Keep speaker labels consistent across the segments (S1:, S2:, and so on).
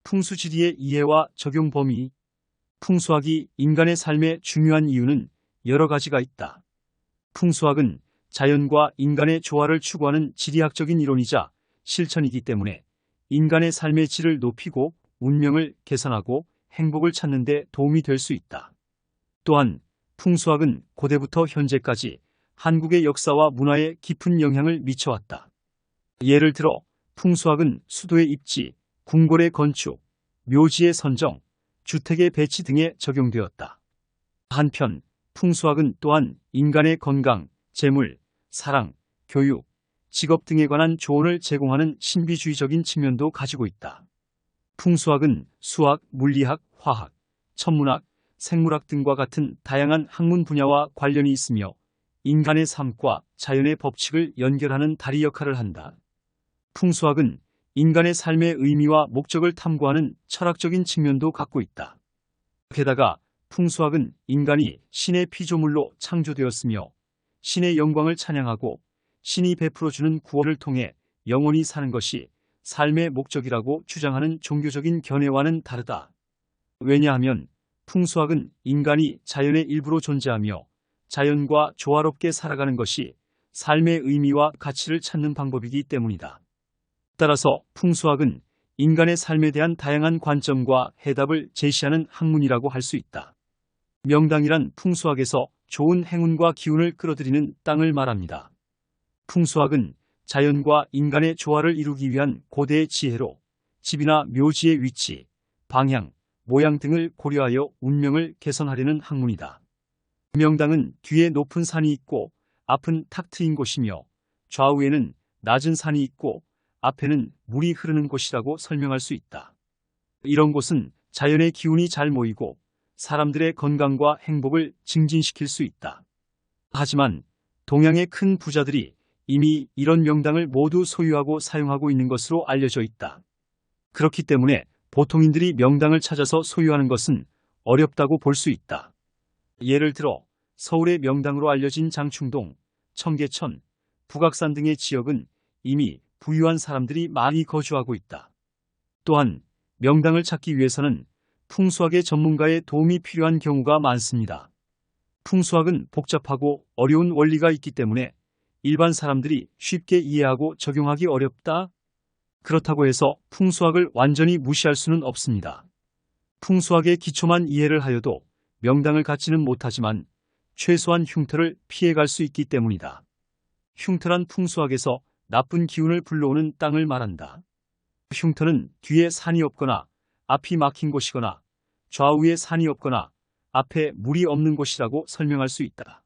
S1: 풍수지리의 이해와 적용 범위. 풍수학이 인간의 삶에 중요한 이유는 여러 가지가 있다. 풍수학은 자연과 인간의 조화를 추구하는 지리학적인 이론이자 실천이기 때문에 인간의 삶의 질을 높이고 운명을 개선하고 행복을 찾는 데 도움이 될 수 있다. 또한 풍수학은 고대부터 현재까지 한국의 역사와 문화에 깊은 영향을 미쳐왔다. 예를 들어 풍수학은 수도의 입지, 궁궐의 건축, 묘지의 선정, 주택의 배치 등에 적용되었다. 한편 풍수학은 또한 인간의 건강, 재물, 사랑, 교육, 직업 등에 관한 조언을 제공하는 신비주의적인 측면도 가지고 있다. 풍수학은 수학, 물리학, 화학, 천문학, 생물학 등과 같은 다양한 학문 분야와 관련이 있으며 인간의 삶과 자연의 법칙을 연결하는 다리 역할을 한다. 풍수학은 인간의 삶의 의미와 목적을 탐구하는 철학적인 측면도 갖고 있다. 게다가 풍수학은 인간이 신의 피조물로 창조되었으며 신의 영광을 찬양하고 신이 베풀어주는 구원을 통해 영원히 사는 것이 삶의 목적이라고 주장하는 종교적인 견해와는 다르다. 왜냐하면 풍수학은 인간이 자연의 일부로 존재하며 자연과 조화롭게 살아가는 것이 삶의 의미와 가치를 찾는 방법이기 때문이다. 따라서 풍수학은 인간의 삶에 대한 다양한 관점과 해답을 제시하는 학문이라고 할 수 있다. 명당이란 풍수학에서 좋은 행운과 기운을 끌어들이는 땅을 말합니다. 풍수학은 자연과 인간의 조화를 이루기 위한 고대의 지혜로 집이나 묘지의 위치, 방향, 모양 등을 고려하여 운명을 개선하려는 학문이다. 명당은 뒤에 높은 산이 있고 앞은 탁 트인 곳이며 좌우에는 낮은 산이 있고 앞에는 물이 흐르는 곳이라고 설명할 수 있다. 이런 곳은 자연의 기운이 잘 모이고 사람들의 건강과 행복을 증진시킬 수 있다. 하지만 동양의 큰 부자들이 이미 이런 명당을 모두 소유하고 사용하고 있는 것으로 알려져 있다. 그렇기 때문에 보통인들이 명당을 찾아서 소유하는 것은 어렵다고 볼 수 있다. 예를 들어 서울의 명당으로 알려진 장충동, 청계천, 북악산 등의 지역은 이미 부유한 사람들이 많이 거주하고 있다. 또한 명당을 찾기 위해서는 풍수학의 전문가의 도움이 필요한 경우가 많습니다. 풍수학은 복잡하고 어려운 원리가 있기 때문에 일반 사람들이 쉽게 이해하고 적용하기 어렵다. 그렇다고 해서 풍수학을 완전히 무시할 수는 없습니다. 풍수학의 기초만 이해를 하여도 명당을 갖지는 못하지만 최소한 흉터를 피해갈 수 있기 때문이다. 흉터란 풍수학에서 나쁜 기운을 불러오는 땅을 말한다. 흉터는 뒤에 산이 없거나 앞이 막힌 곳이거나 좌우에 산이 없거나 앞에 물이 없는 곳이라고 설명할 수 있다.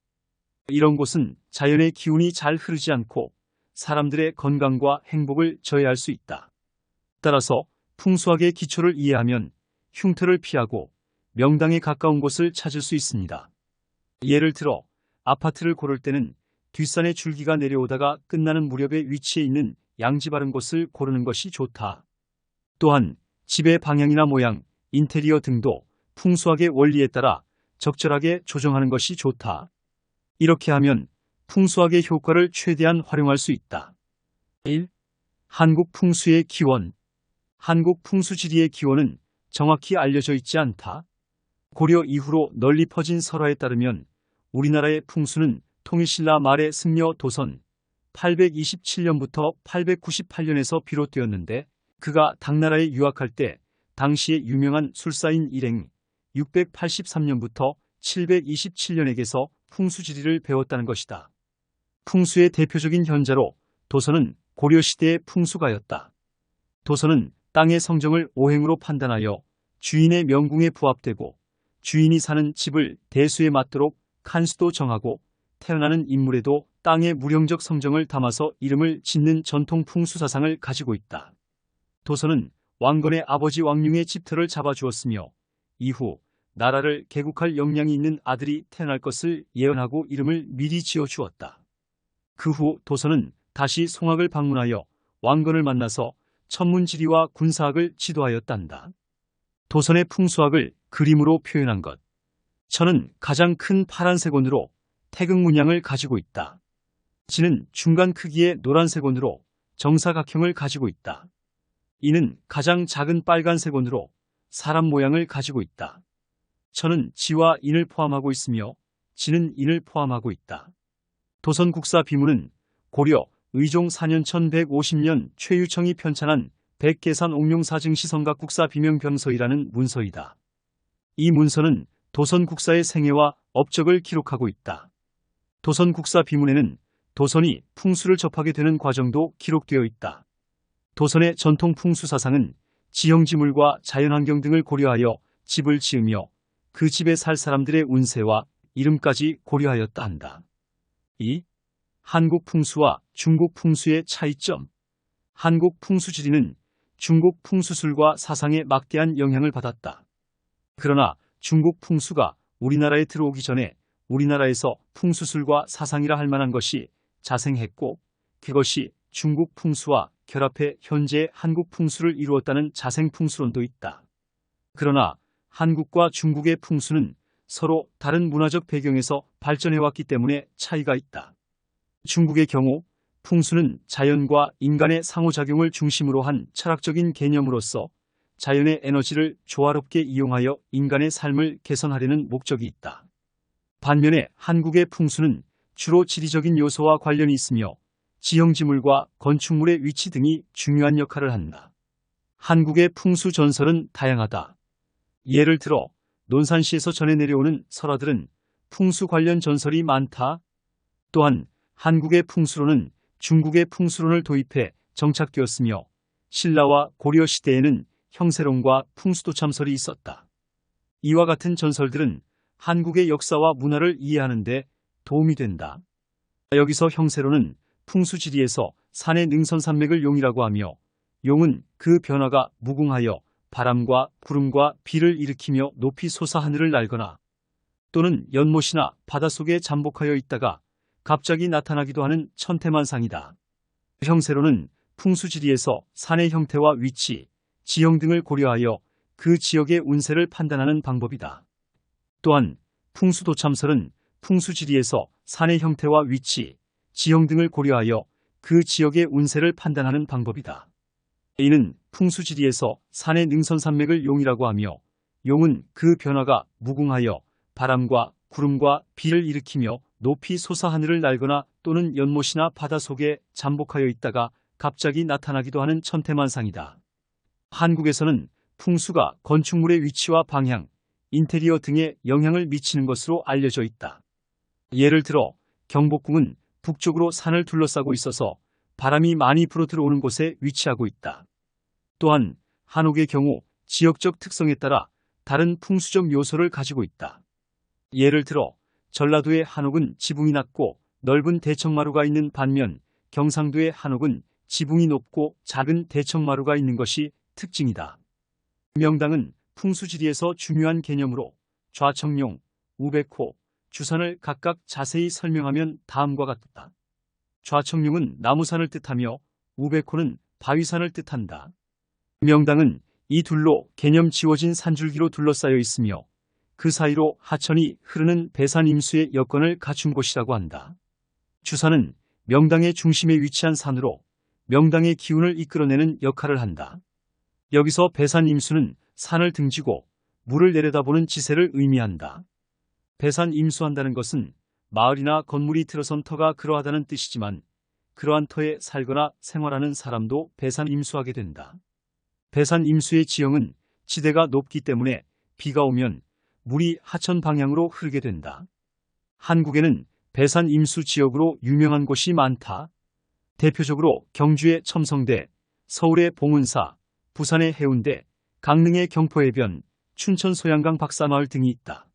S1: 이런 곳은 자연의 기운이 잘 흐르지 않고 사람들의 건강과 행복을 저해할 수 있다. 따라서 풍수학의 기초를 이해하면 흉터를 피하고 명당에 가까운 곳을 찾을 수 있습니다. 예를 들어 아파트를 고를 때는 뒷산에 줄기가 내려오다가 끝나는 무렵에 위치해 있는 양지 바른 곳을 고르는 것이 좋다. 또한 집의 방향이나 모양, 인테리어 등도 풍수학의 원리에 따라 적절하게 조정하는 것이 좋다. 이렇게 하면 풍수학의 효과를 최대한 활용할 수 있다. 1. 한국 풍수의 기원. 한국 풍수지리의 기원은 정확히 알려져 있지 않다. 고려 이후로 널리 퍼진 설화에 따르면 우리나라의 풍수는 통일신라 말의 승려 도선 827년부터 898년에서 비롯되었는데 그가 당나라에 유학할 때 당시의 유명한 술사인 일행 683년부터 727년에게서 풍수지리를 배웠다는 것이다. 풍수의 대표적인 현자로 도선은 고려시대의 풍수가였다. 도선은 땅의 성정을 오행으로 판단하여 주인의 명궁에 부합되고 주인이 사는 집을 대수에 맞도록 칸수도 정하고 태어나는 인물에도 땅의 무령적 성정을 담아서 이름을 짓는 전통 풍수사상을 가지고 있다. 도선은 왕건의 아버지 왕룡의 집터를 잡아주었으며 이후 나라를 개국할 역량이 있는 아들이 태어날 것을 예언하고 이름을 미리 지어주었다. 그 후 도선은 다시 송악을 방문하여 왕건을 만나서 천문지리와 군사학을 지도하였단다. 도선의 풍수학을 그림으로 표현한 것. 천은 가장 큰 파란색 원으로 태극 문양을 가지고 있다. 지는 중간 크기의 노란색 원으로 정사각형을 가지고 있다. 이는 가장 작은 빨간색 원으로 사람 모양을 가지고 있다. 천은 지와 인을 포함하고 있으며 지는 인을 포함하고 있다. 도선 국사 비문은 고려 의종 4년 1150년 최유청이 편찬한 백계산 옥룡사 증시성각 국사 비명병서이라는 문서이다. 이 문서는 도선 국사의 생애와 업적을 기록하고 있다. 도선 국사 비문에는 도선이 풍수를 접하게 되는 과정도 기록되어 있다. 도선의 전통 풍수 사상은 지형지물과 자연환경 등을 고려하여 집을 지으며 그 집에 살 사람들의 운세와 이름까지 고려하였다 한다. 2. 한국 풍수와 중국 풍수의 차이점. 한국 풍수지리는 중국 풍수술과 사상에 막대한 영향을 받았다. 그러나 중국 풍수가 우리나라에 들어오기 전에 우리나라에서 풍수술과 사상이라 할 만한 것이 자생했고 그것이 중국 풍수와 결합해 현재의 한국 풍수를 이루었다는 자생풍수론도 있다. 그러나 한국과 중국의 풍수는 서로 다른 문화적 배경에서 발전해왔기 때문에 차이가 있다. 중국의 경우 풍수는 자연과 인간의 상호작용을 중심으로 한 철학적인 개념으로서 자연의 에너지를 조화롭게 이용하여 인간의 삶을 개선하려는 목적이 있다. 반면에 한국의 풍수는 주로 지리적인 요소와 관련이 있으며 지형지물과 건축물의 위치 등이 중요한 역할을 한다. 한국의 풍수 전설은 다양하다. 예를 들어 논산시에서 전해 내려오는 설화들은 풍수 관련 전설이 많다. 또한 한국의 풍수론은 중국의 풍수론을 도입해 정착되었으며 신라와 고려 시대에는 형세론과 풍수도참설이 있었다. 이와 같은 전설들은 한국의 역사와 문화를 이해하는 데 도움이 된다. 여기서 형세론은 풍수지리에서 산의 능선산맥을 용이라고 하며 용은 그 변화가 무궁하여 바람과 구름과 비를 일으키며 높이 솟아 하늘을 날거나 또는 연못이나 바닷속에 잠복하여 있다가 갑자기 나타나기도 하는 천태만상이다. 형세론은 풍수지리에서 산의 형태와 위치, 지형 등을 고려하여 그 지역의 운세를 판단하는 방법이다. 또한 풍수도참설은 풍수지리에서 산의 형태와 위치, 지형 등을 고려하여 그 지역의 운세를 판단하는 방법이다. 이는 풍수지리에서 산의 능선산맥을 용이라고 하며 용은 그 변화가 무궁하여 바람과 구름과 비를 일으키며 높이 솟아 하늘을 날거나 또는 연못이나 바다 속에 잠복하여 있다가 갑자기 나타나기도 하는 천태만상이다. 한국에서는 풍수가 건축물의 위치와 방향, 인테리어 등에 영향을 미치는 것으로 알려져 있다. 예를 들어 경복궁은 북쪽으로 산을 둘러싸고 있어서 바람이 많이 불어 들어오는 곳에 위치하고 있다. 또한 한옥의 경우 지역적 특성에 따라 다른 풍수적 요소를 가지고 있다. 예를 들어 전라도의 한옥은 지붕이 낮고 넓은 대청마루가 있는 반면 경상도의 한옥은 지붕이 높고 작은 대청마루가 있는 것이 특징이다. 명당은 풍수지리에서 중요한 개념으로 좌청룡, 우백호, 주산을 각각 자세히 설명하면 다음과 같다. 좌청룡은 나무산을 뜻하며 우백호는 바위산을 뜻한다. 명당은 이 둘로 개념 지워진 산줄기로 둘러싸여 있으며 그 사이로 하천이 흐르는 배산 임수의 여건을 갖춘 곳이라고 한다. 주산은 명당의 중심에 위치한 산으로 명당의 기운을 이끌어내는 역할을 한다. 여기서 배산 임수는 산을 등지고 물을 내려다보는 지세를 의미한다. 배산 임수한다는 것은 마을이나 건물이 들어선 터가 그러하다는 뜻이지만 그러한 터에 살거나 생활하는 사람도 배산 임수하게 된다. 배산 임수의 지형은 지대가 높기 때문에 비가 오면 물이 하천 방향으로 흐르게 된다. 한국에는 배산 임수 지역으로 유명한 곳이 많다. 대표적으로 경주의 첨성대, 서울의 봉은사, 부산의 해운대, 강릉의 경포해변, 춘천 소양강 박사마을 등이 있다.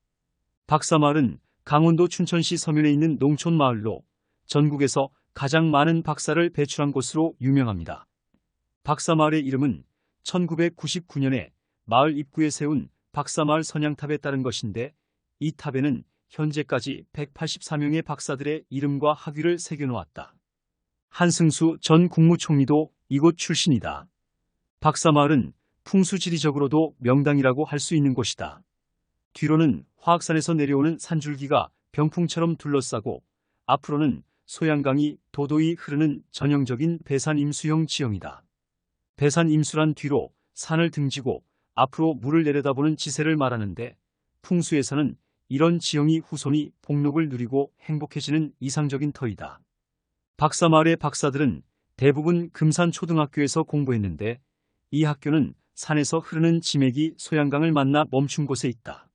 S1: 박사마을은 강원도 춘천시 서면에 있는 농촌마을로 전국에서 가장 많은 박사를 배출한 곳으로 유명합니다. 박사마을의 이름은 1999년에 마을 입구에 세운 박사마을 선양탑에 따른 것인데 이 탑에는 현재까지 184명의 박사들의 이름과 학위를 새겨놓았다. 한승수 전 국무총리도 이곳 출신이다. 박사마을은 풍수지리적으로도 명당이라고 할 수 있는 곳이다. 뒤로는 화악산에서 내려오는 산줄기가 병풍처럼 둘러싸고 앞으로는 소양강이 도도히 흐르는 전형적인 배산 임수형 지형이다. 배산 임수란 뒤로 산을 등지고 앞으로 물을 내려다보는 지세를 말하는데 풍수에서는 이런 지형이 후손이 복록을 누리고 행복해지는 이상적인 터이다. 박사마을의 박사들은 대부분 금산초등학교에서 공부했는데 이 학교는 산에서 흐르는 지맥이 소양강을 만나 멈춘 곳에 있다.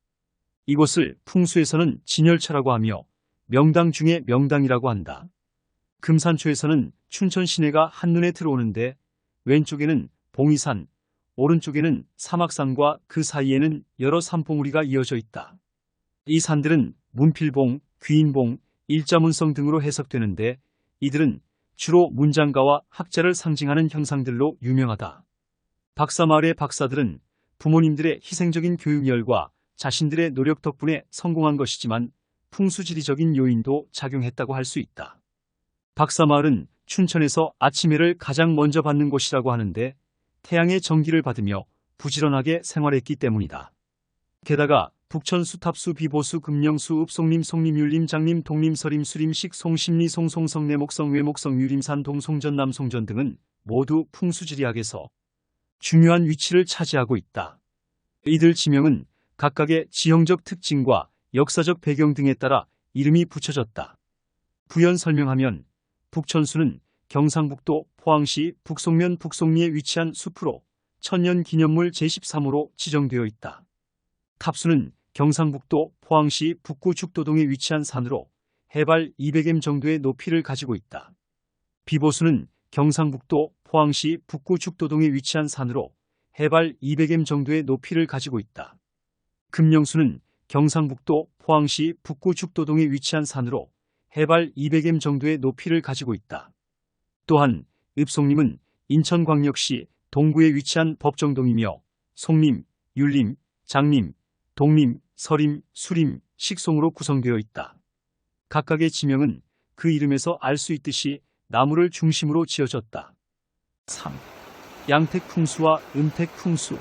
S1: 이곳을 풍수에서는 진열차라고 하며 명당 중에 명당이라고 한다. 금산초에서는 춘천 시내가 한눈에 들어오는데 왼쪽에는 봉이산, 오른쪽에는 사막산과 그 사이에는 여러 산봉우리가 이어져 있다. 이 산들은 문필봉, 귀인봉, 일자문성 등으로 해석되는데 이들은 주로 문장가와 학자를 상징하는 형상들로 유명하다. 박사마을의 박사들은 부모님들의 희생적인 교육열과 자신들의 노력 덕분에 성공한 것이지만 풍수지리적인 요인도 작용했다고 할 수 있다. 박사마을은 춘천에서 아침해를 가장 먼저 받는 곳이라고 하는데 태양의 전기를 받으며 부지런하게 생활했기 때문이다. 게다가 북천 수탑수 비보수 금령수 읍송림 송림 율림 장림 동림 서림 수림식 송심리 송송성 내목성 외목성 유림산 동송전 남송전 등은 모두 풍수지리학에서 중요한 위치를 차지하고 있다. 이들 지명은 각각의 지형적 특징과 역사적 배경 등에 따라 이름이 붙여졌다. 부연 설명하면 북천수는 경상북도 포항시 북송면 북송리에 위치한 숲으로 천년기념물 제13호로 지정되어 있다. 탑수는 경상북도 포항시 북구 죽도동에 위치한 산으로 해발 200m 정도의 높이를 가지고 있다. 비보수는 경상북도 포항시 북구 죽도동에 위치한 산으로 해발 200m 정도의 높이를 가지고 있다. 금령수는 경상북도 포항시 북구 죽도동에 위치한 산으로 해발 200m 정도의 높이를 가지고 있다. 또한 읍송림은 인천광역시 동구에 위치한 법정동이며 송림, 율림, 장림, 동림, 서림, 수림, 식송으로 구성되어 있다. 각각의 지명은 그 이름에서 알 수 있듯이 나무를 중심으로 지어졌다. 3. 양택풍수와 음택풍수.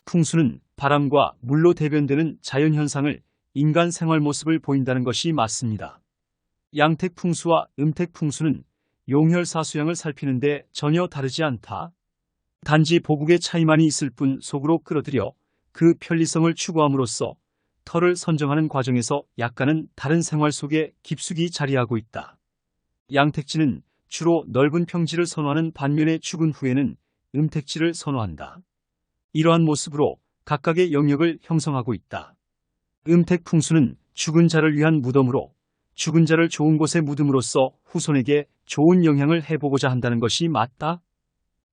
S1: 풍수는 바람과 물로 대변되는 자연현상을 인간 생활 모습을 보인다는 것이 맞습니다. 양택풍수와 음택풍수는 용혈사수양을 살피는데 전혀 다르지 않다. 단지 보국의 차이만이 있을 뿐 속으로 끌어들여 그 편리성을 추구함으로써 터를 선정하는 과정에서 약간은 다른 생활 속에 깊숙이 자리하고 있다. 양택지는 주로 넓은 평지를 선호하는 반면에 죽은 후에는 음택지를 선호한다. 이러한 모습으로 각각의 영역을 형성하고 있다. 음택풍수는 죽은 자를 위한 무덤으로 죽은 자를 좋은 곳에 묻음으로써 후손에게 좋은 영향을 해보고자 한다는 것이 맞다.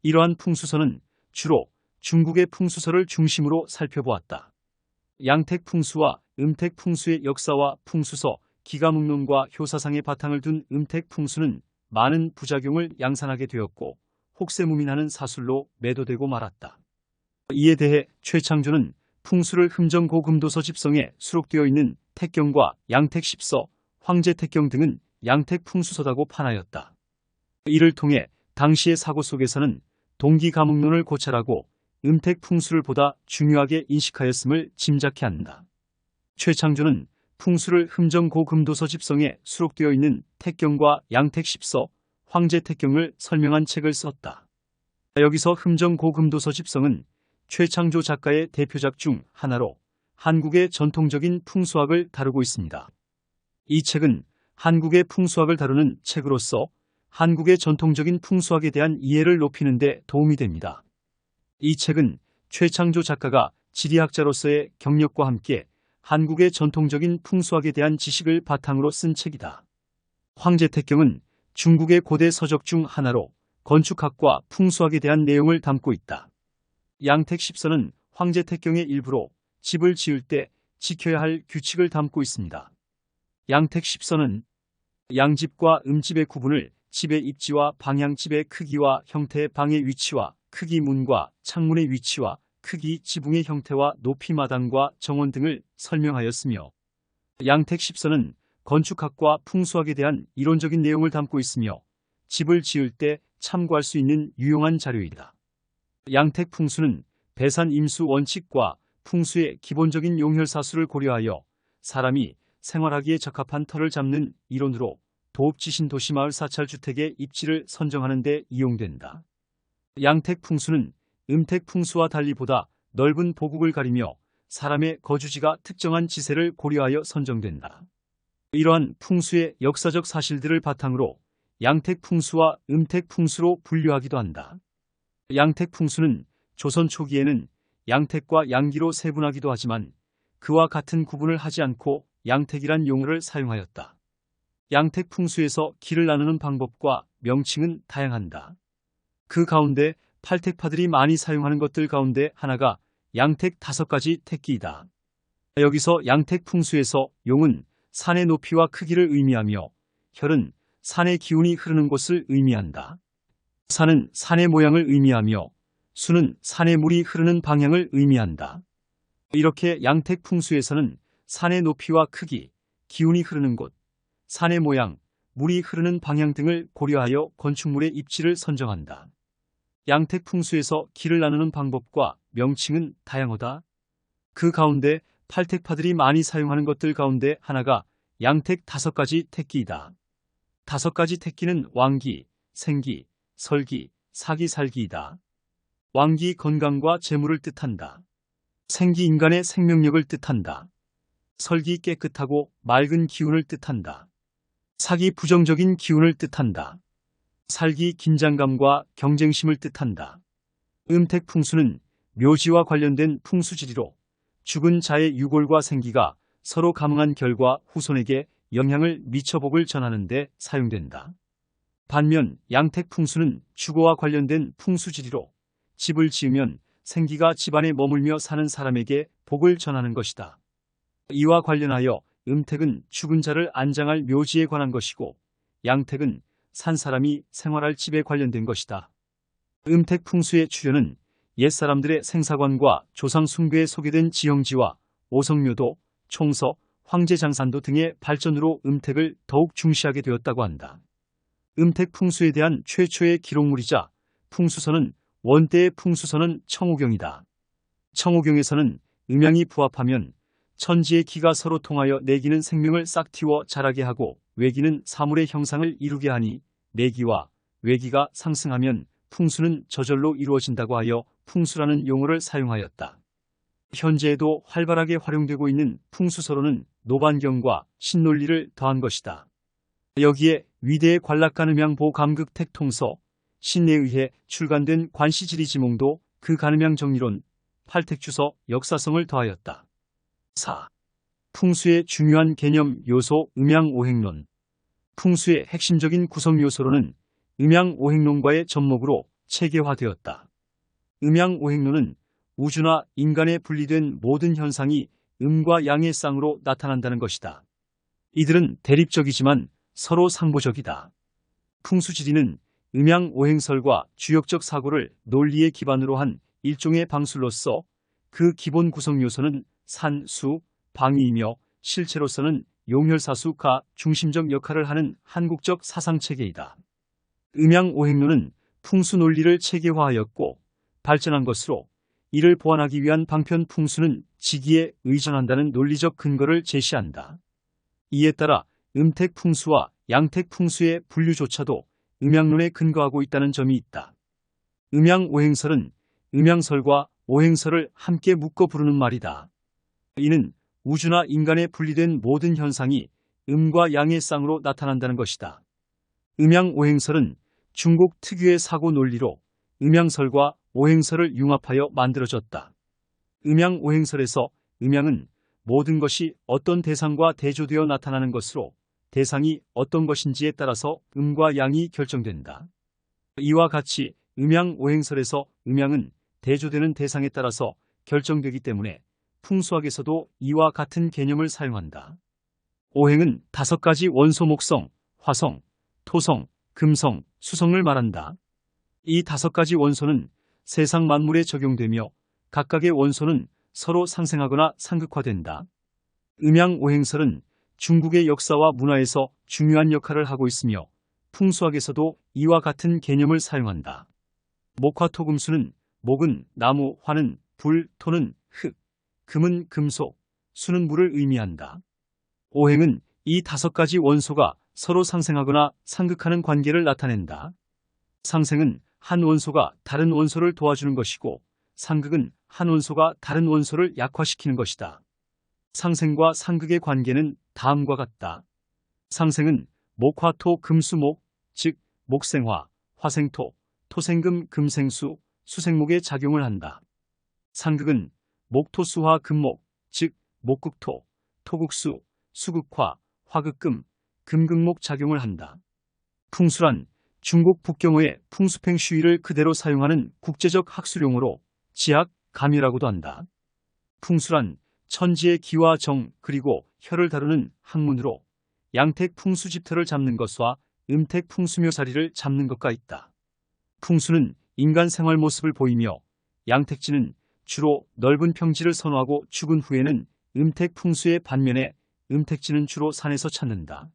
S1: 이러한 풍수서는 주로 중국의 풍수서를 중심으로 살펴보았다. 양택풍수와 음택풍수의 역사와 풍수서, 기가묵론과 효사상의 바탕을 둔 음택풍수는 많은 부작용을 양산하게 되었고 혹세무민하는 사술로 매도되고 말았다. 이에 대해 최창조는 풍수를 흠정고금도서 집성에 수록되어 있는 택경과 양택십서, 황제택경 등은 양택풍수서다고 판하였다. 이를 통해 당시의 사고 속에서는 동기가묵론을 고찰하고 음택풍수를 보다 중요하게 인식하였음을 짐작케 한다. 최창조는 풍수를 흠정고금도서 집성에 수록되어 있는 택경과 양택십서, 황제택경을 설명한 책을 썼다. 여기서 흠정고금도서 집성은 최창조 작가의 대표작 중 하나로 한국의 전통적인 풍수학을 다루고 있습니다. 이 책은 한국의 풍수학을 다루는 책으로서 한국의 전통적인 풍수학에 대한 이해를 높이는 데 도움이 됩니다. 이 책은 최창조 작가가 지리학자로서의 경력과 함께 한국의 전통적인 풍수학에 대한 지식을 바탕으로 쓴 책이다. 황제택경은 중국의 고대 서적 중 하나로 건축학과 풍수학에 대한 내용을 담고 있다. 양택십서는 황제택경의 일부로 집을 지을 때 지켜야 할 규칙을 담고 있습니다. 양택십서는 양집과 음집의 구분을 집의 입지와 방향집의 크기와 형태, 방의 위치와 크기, 문과 창문의 위치와 크기, 지붕의 형태와 높이, 마당과 정원 등을 설명하였으며 양택십서는 건축학과 풍수학에 대한 이론적인 내용을 담고 있으며 집을 지을 때 참고할 수 있는 유용한 자료이다. 양택풍수는 배산 임수 원칙과 풍수의 기본적인 용혈사수를 고려하여 사람이 생활하기에 적합한 터를 잡는 이론으로 도읍지신 도시마을 사찰주택의 입지를 선정하는 데 이용된다. 양택 풍수는 음택 풍수와 달리 보다 넓은 보국을 가리며 사람의 거주지가 특정한 지세를 고려하여 선정된다. 이러한 풍수의 역사적 사실들을 바탕으로 양택 풍수와 음택 풍수로 분류하기도 한다. 양택 풍수는 조선 초기에는 양택과 양기로 세분하기도 하지만 그와 같은 구분을 하지 않고 양택이란 용어를 사용하였다. 양택 풍수에서 길을 나누는 방법과 명칭은 다양한다. 그 가운데 팔택파들이 많이 사용하는 것들 가운데 하나가 양택 5가지 택기이다. 여기서 양택 풍수에서 용은 산의 높이와 크기를 의미하며 혈은 산의 기운이 흐르는 곳을 의미한다. 산은 산의 모양을 의미하며 수는 산의 물이 흐르는 방향을 의미한다. 이렇게 양택 풍수에서는 산의 높이와 크기, 기운이 흐르는 곳, 산의 모양, 물이 흐르는 방향 등을 고려하여 건축물의 입지를 선정한다. 양택 풍수에서 길을 나누는 방법과 명칭은 다양하다. 그 가운데 팔택파들이 많이 사용하는 것들 가운데 하나가 양택 5가지 택기이다. 5가지 택기는 왕기, 생기, 설기, 사기, 살기이다. 왕기 건강과 재물을 뜻한다. 생기 인간의 생명력을 뜻한다. 설기 깨끗하고 맑은 기운을 뜻한다. 사기 부정적인 기운을 뜻한다. 살기 긴장감과 경쟁심을 뜻한다. 음택 풍수는 묘지와 관련된 풍수지리로 죽은 자의 유골과 생기가 서로 감응한 결과 후손에게 영향을 미쳐 복을 전하는 데 사용된다. 반면 양택 풍수는 주거와 관련된 풍수지리로 집을 지으면 생기가 집안에 머물며 사는 사람에게 복을 전하는 것이다. 이와 관련하여 음택은 죽은 자를 안장할 묘지에 관한 것이고 양택은 산 사람이 생활할 집에 관련된 것이다. 음택 풍수의 출현은 옛사람들의 생사관과 조상 숭배에 소개된 지형지와 오성묘도, 총서, 황제장산도 등의 발전으로 음택을 더욱 중시하게 되었다고 한다. 음택 풍수에 대한 최초의 기록물이자 풍수서는 원대의 풍수서는 청호경이다. 청호경에서는 음양이 부합하면 천지의 기가 서로 통하여 내기는 생명을 싹 틔워 자라게 하고 외기는 사물의 형상을 이루게 하니 내기와 외기가 상승하면 풍수는 저절로 이루어진다고 하여 풍수라는 용어를 사용하였다. 현재에도 활발하게 활용되고 있는 풍수서로는 노반경과 신논리를 더한 것이다. 여기에 위대의 관락관 음양 보감극 택통서, 신내에 의해 출간된 관시지리지몽도 그 간음양 정리론, 팔택주서 역사성을 더하였다. 4. 풍수의 중요한 개념 요소 음양오행론. 풍수의 핵심적인 구성 요소로는 음양오행론과의 접목으로 체계화되었다. 음양오행론은 우주나 인간에 분리된 모든 현상이 음과 양의 쌍으로 나타난다는 것이다. 이들은 대립적이지만 서로 상보적이다. 풍수지리는 음양오행설과 주역적 사고를 논리의 기반으로 한 일종의 방술로서 그 기본 구성 요소는 산, 수, 방위이며 실체로서는 용혈사수가 중심적 역할을 하는 한국적 사상체계이다. 음양오행론은 풍수 논리를 체계화하였고 발전한 것으로 이를 보완하기 위한 방편 풍수는 지기에 의존한다는 논리적 근거를 제시한다. 이에 따라 음택 풍수와 양택 풍수의 분류조차도 음양론에 근거하고 있다는 점이 있다. 음양오행설은 음양설과 오행설을 함께 묶어 부르는 말이다. 이는 우주나 인간에 분리된 모든 현상이 음과 양의 쌍으로 나타난다는 것이다. 음양오행설은 중국 특유의 사고 논리로 음양설과 오행설을 융합하여 만들어졌다. 음양오행설에서 음양은 모든 것이 어떤 대상과 대조되어 나타나는 것으로 대상이 어떤 것인지에 따라서 음과 양이 결정된다. 이와 같이 음양오행설에서 음양은 대조되는 대상에 따라서 결정되기 때문에 풍수학에서도 이와 같은 개념을 사용한다. 오행은 5가지 원소 목성, 화성, 토성, 금성, 수성을 말한다. 이 5가지 원소는 세상 만물에 적용되며 각각의 원소는 서로 상생하거나 상극화된다. 음양오행설은 중국의 역사와 문화에서 중요한 역할을 하고 있으며 풍수학에서도 이와 같은 개념을 사용한다. 목화토금수는 목은 나무, 화는 불, 토는 흙, 금은 금속, 수는 물을 의미한다. 오행은 이 5가지 원소가 서로 상생하거나 상극하는 관계를 나타낸다. 상생은 한 원소가 다른 원소를 도와주는 것이고 상극은 한 원소가 다른 원소를 약화시키는 것이다. 상생과 상극의 관계는 다음과 같다. 상생은 목화토 금수목, 즉 목생화, 화생토, 토생금 금생수, 수생목의 작용을 한다. 상극은 목토수화 금목, 즉 목극토, 토극수, 수극화, 화극금, 금극목 작용을 한다. 풍수란 중국 북경어의 풍수팽슈이를 그대로 사용하는 국제적 학술용어로 지학, 감이라고도 한다. 풍수란 천지의 기와 정 그리고 혈을 다루는 학문으로 양택 풍수집터를 잡는 것과 음택 풍수묘사리를 잡는 것과 있다. 풍수는 인간 생활 모습을 보이며 양택지는 주로 넓은 평지를 선호하고 죽은 후에는 음택 풍수의 반면에 음택지는 주로 산에서 찾는다.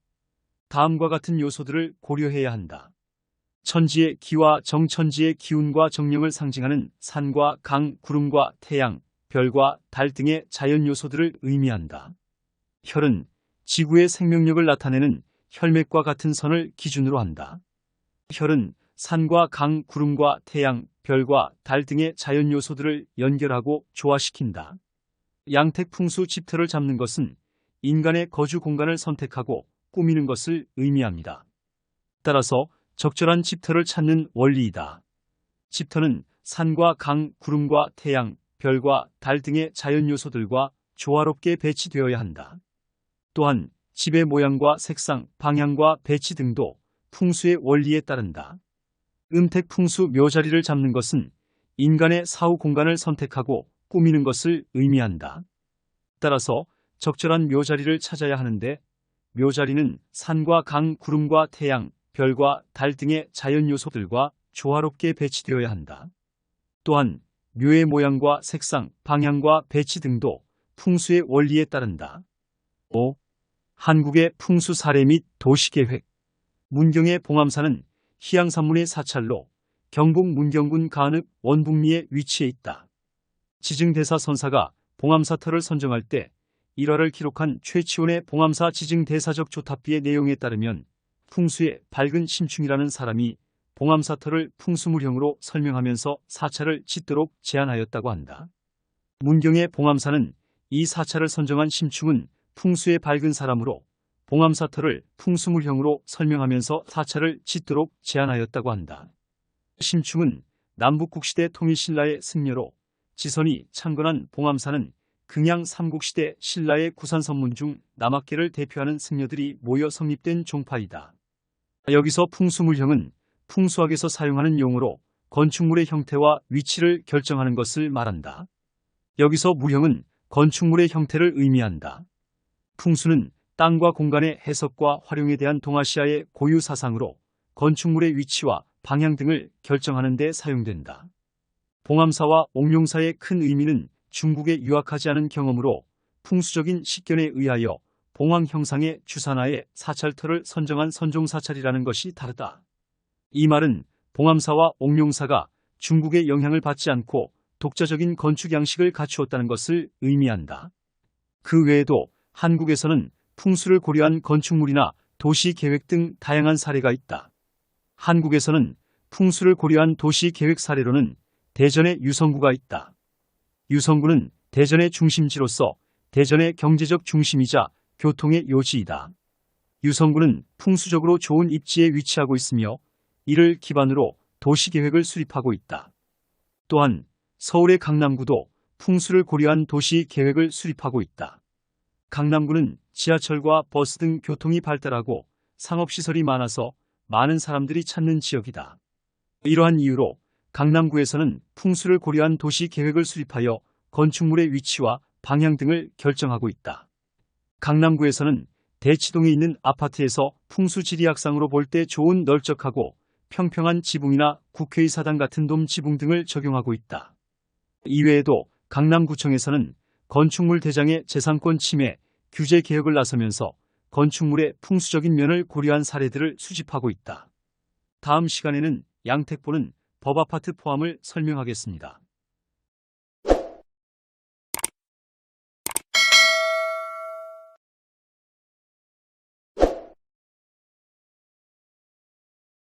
S1: 다음과 같은 요소들을 고려해야 한다. 천지의 기와 정, 천지의 기운과 정령을 상징하는 산과 강, 구름과 태양, 별과 달 등의 자연 요소들을 의미한다. 혈은 지구의 생명력을 나타내는 혈맥과 같은 선을 기준으로 한다. 혈은 산과 강, 구름과 태양, 별과 달 등의 자연 요소들을 연결하고 조화시킨다. 양택 풍수 집터를 잡는 것은 인간의 거주 공간을 선택하고 꾸미는 것을 의미합니다. 따라서 적절한 집터를 찾는 원리이다. 집터는 산과 강, 구름과 태양, 별과 달 등의 자연 요소들과 조화롭게 배치되어야 한다. 또한 집의 모양과 색상, 방향과 배치 등도 풍수의 원리에 따른다. 음택 풍수 묘자리를 잡는 것은 인간의 사후 공간을 선택하고 꾸미는 것을 의미한다. 따라서 적절한 묘자리를 찾아야 하는데 묘자리는 산과 강, 구름과 태양, 별과 달 등의 자연 요소들과 조화롭게 배치되어야 한다. 또한 묘의 모양과 색상, 방향과 배치 등도 풍수의 원리에 따른다. 5. 한국의 풍수 사례 및 도시계획. 문경의 봉암사는 희양산문의 사찰로 경북 문경군 가은읍 원북리에 위치해 있다. 지증대사 선사가 봉암사터를 선정할 때 일화를 기록한 최치원의 봉암사 지증대사적 조탑비의 내용에 따르면 풍수의 밝은 심충이라는 사람이 봉암사터를 풍수물형으로 설명하면서 사찰을 짓도록 제안하였다고 한다. 문경의 봉암사는 이 사찰을 선정한 심충은 풍수의 밝은 사람으로 봉암사터를 풍수물형으로 설명하면서 사찰을 짓도록 제안하였다고 한다. 심충은 남북국시대 통일신라의 승려로 지선이 창건한 봉암사는 긍양 삼국시대 신라의 구산선문 중 남학계를 대표하는 승려들이 모여 성립된 종파이다. 여기서 풍수물형은 풍수학에서 사용하는 용어로 건축물의 형태와 위치를 결정하는 것을 말한다. 여기서 물형은 건축물의 형태를 의미한다. 풍수는 땅과 공간의 해석과 활용에 대한 동아시아의 고유 사상으로 건축물의 위치와 방향 등을 결정하는 데 사용된다. 봉암사와 옥룡사의 큰 의미는 중국에 유학하지 않은 경험으로 풍수적인 식견에 의하여 봉황 형상의 주산하에 사찰터를 선정한 선종사찰이라는 것이 다르다. 이 말은 봉암사와 옥룡사가 중국의 영향을 받지 않고 독자적인 건축 양식을 갖추었다는 것을 의미한다. 그 외에도 한국에서는 풍수를 고려한 건축물이나 도시 계획 등 다양한 사례가 있다. 한국에서는 풍수를 고려한 도시 계획 사례로는 대전의 유성구가 있다. 유성구는 대전의 중심지로서 대전의 경제적 중심이자 교통의 요지이다. 유성구는 풍수적으로 좋은 입지에 위치하고 있으며 이를 기반으로 도시계획을 수립하고 있다. 또한 서울의 강남구도 풍수를 고려한 도시계획을 수립하고 있다. 강남구는 지하철과 버스 등 교통이 발달하고 상업시설이 많아서 많은 사람들이 찾는 지역이다. 이러한 이유로 강남구에서는 풍수를 고려한 도시계획을 수립하여 건축물의 위치와 방향 등을 결정하고 있다. 강남구에서는 대치동에 있는 아파트에서 풍수지리학상으로 볼 때 좋은 널쩍하고 평평한 지붕이나 국회의사당 같은 돔 지붕 등을 적용하고 있다. 이외에도 강남구청에서는 건축물 대장의 재산권 침해, 규제 개혁을 나서면서 건축물의 풍수적인 면을 고려한 사례들을 수집하고 있다. 다음 시간에는 양택보는 법아파트 포함을 설명하겠습니다.